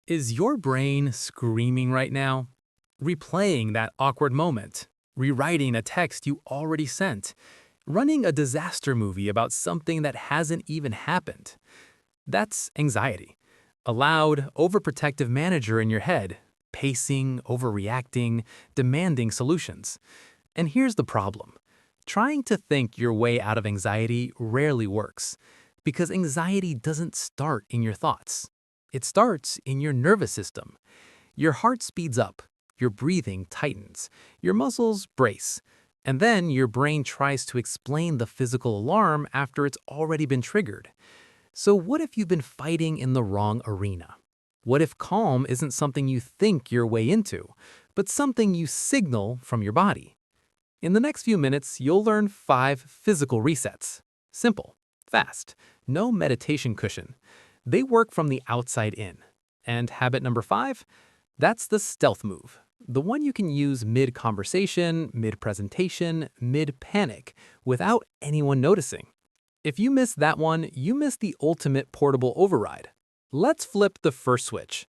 Is your brain screaming right now? Replaying that awkward moment? Rewriting a text you already sent? Running a disaster movie about something that hasn't even happened? That's anxiety. A loud, overprotective manager in your head, pacing, overreacting, demanding solutions. And here's the problem. Trying to think your way out of anxiety rarely works, because anxiety doesn't start in your thoughts. It starts in your nervous system. Your heart speeds up, your breathing tightens, your muscles brace, and then your brain tries to explain the physical alarm after it's already been triggered. So what if you've been fighting in the wrong arena? What if calm isn't something you think your way into, but something you signal from your body? In the next few minutes, you'll learn 5 physical resets. Simple, fast, no meditation cushion. They work from the outside in. And habit number 5? That's the stealth move. The one you can use mid-conversation, mid-presentation, mid-panic, without anyone noticing. If you miss that one, you miss the ultimate portable override. Let's flip the first switch.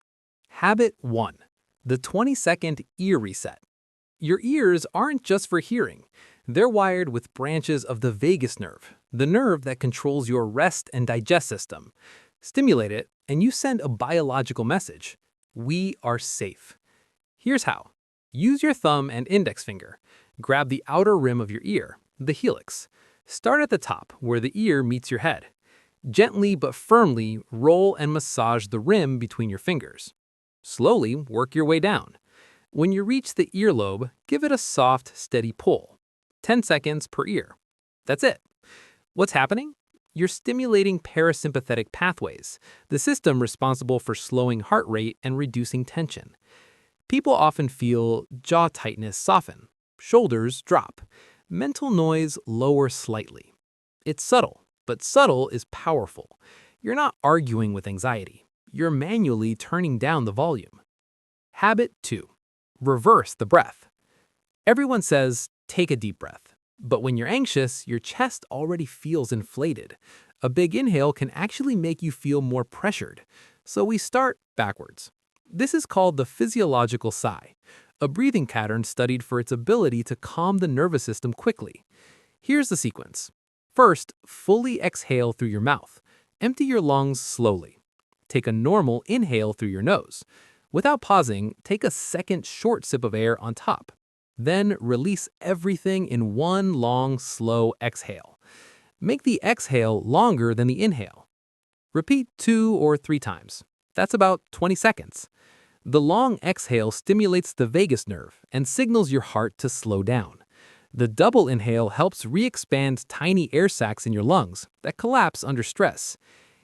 Habit 1. The 20-second ear reset. Your ears aren't just for hearing. They're wired with branches of the vagus nerve, the nerve that controls your rest and digest system. Stimulate it, and you send a biological message. We are safe. Here's how. Use your thumb and index finger. Grab the outer rim of your ear, the helix. Start at the top, where the ear meets your head. Gently but firmly roll and massage the rim between your fingers. Slowly work your way down. When you reach the earlobe, give it a soft, steady pull. 10 seconds per ear. That's it. What's happening? You're stimulating parasympathetic pathways, the system responsible for slowing heart rate and reducing tension. People often feel jaw tightness soften, shoulders drop, mental noise lower slightly. It's subtle, but subtle is powerful. You're not arguing with anxiety. You're manually turning down the volume. Habit 2. Reverse the breath. Everyone says, take a deep breath. But when you're anxious, your chest already feels inflated. A big inhale can actually make you feel more pressured. So we start backwards. This is called the physiological sigh, a breathing pattern studied for its ability to calm the nervous system quickly. Here's the sequence. First, fully exhale through your mouth. Empty your lungs slowly. Take a normal inhale through your nose. Without pausing, take a second short sip of air on top. Then release everything in one long, slow exhale. Make the exhale longer than the inhale. Repeat 2 or 3 times. That's about 20 seconds. The long exhale stimulates the vagus nerve and signals your heart to slow down. The double inhale helps re-expand tiny air sacs in your lungs that collapse under stress.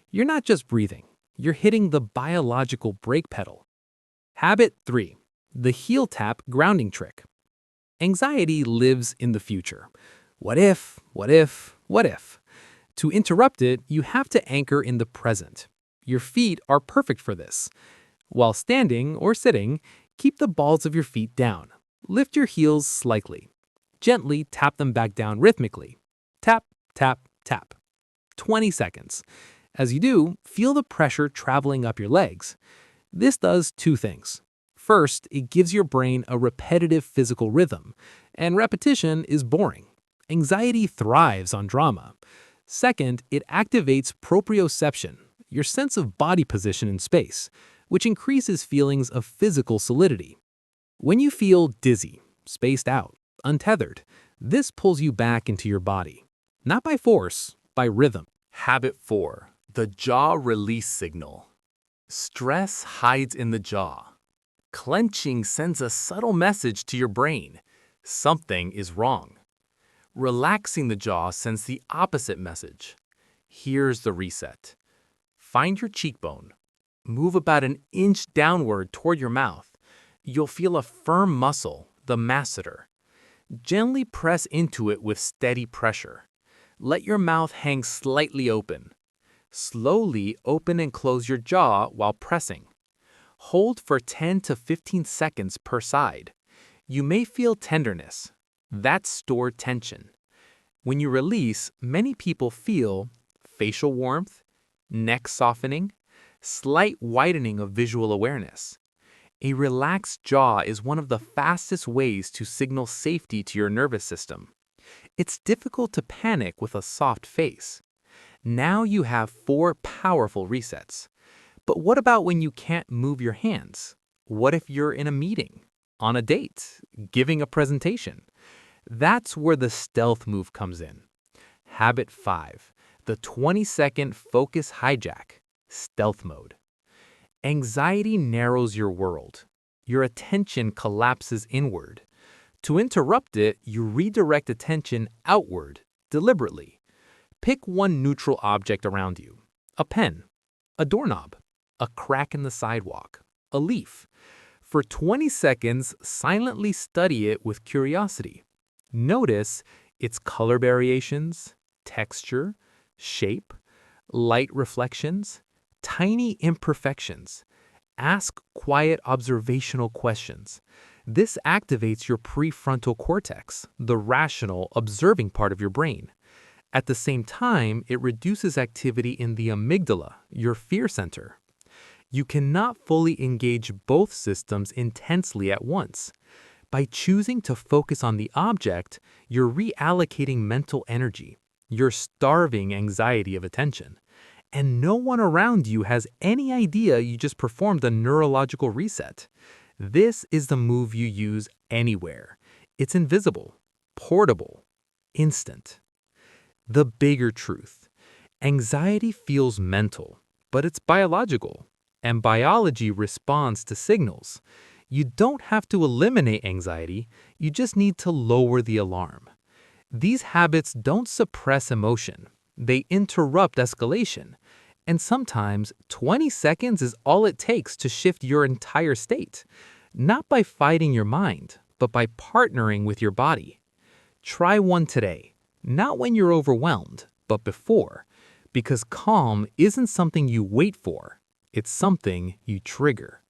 You're not just breathing, you're hitting the biological brake pedal. Habit 3. The heel tap grounding trick. Anxiety lives in the future. What if, what if, what if? To interrupt it, you have to anchor in the present. Your feet are perfect for this. While standing or sitting, keep the balls of your feet down. Lift your heels slightly. Gently tap them back down rhythmically. Tap, tap, tap. 20 seconds. As you do, feel the pressure traveling up your legs. This does 2 things. First, it gives your brain a repetitive physical rhythm, and repetition is boring. Anxiety thrives on drama. Second, it activates proprioception, your sense of body position in space, which increases feelings of physical solidity. When you feel dizzy, spaced out, untethered, this pulls you back into your body. Not by force, by rhythm. Habit 4. The jaw release signal. Stress hides in the jaw. Clenching sends a subtle message to your brain. Something is wrong. Relaxing the jaw sends the opposite message. Here's the reset. Find your cheekbone. Move about an inch downward toward your mouth. You'll feel a firm muscle, the masseter. Gently press into it with steady pressure. Let your mouth hang slightly open. Slowly open and close your jaw while pressing. Hold for 10 to 15 seconds per side. You may feel tenderness. That's stored tension. When you release, many people feel facial warmth, neck softening, Slight widening of visual awareness. A relaxed jaw is one of the fastest ways to signal safety to your nervous system. It's difficult to panic with a soft face. Now you have 4 powerful resets. But what about when you can't move your hands? What if you're in a meeting, on a date, giving a presentation? That's where the stealth move comes in. Habit 5, the 20-second focus hijack, stealth mode. Anxiety narrows your world. Your attention collapses inward. To interrupt it, you redirect attention outward, deliberately. Pick one neutral object around you. A pen, a doorknob, a crack in the sidewalk, a leaf. For 20 seconds, silently study it with curiosity. Notice its color variations, texture, shape, light reflections, tiny imperfections. Ask quiet observational questions. This activates your prefrontal cortex, the rational, observing part of your brain. At the same time, it reduces activity in the amygdala, your fear center. You cannot fully engage both systems intensely at once. By choosing to focus on the object, you're reallocating mental energy. You're starving anxiety of attention. And no one around you has any idea you just performed a neurological reset. This is the move you use anywhere. It's invisible, portable, instant. The bigger truth. Anxiety feels mental, but it's biological, and biology responds to signals. You don't have to eliminate anxiety, you just need to lower the alarm. These habits don't suppress emotion, they interrupt escalation. And sometimes 20 seconds is all it takes to shift your entire state. Not by fighting your mind, but by partnering with your body. Try one today, not when you're overwhelmed, but before. Because calm isn't something you wait for, it's something you trigger.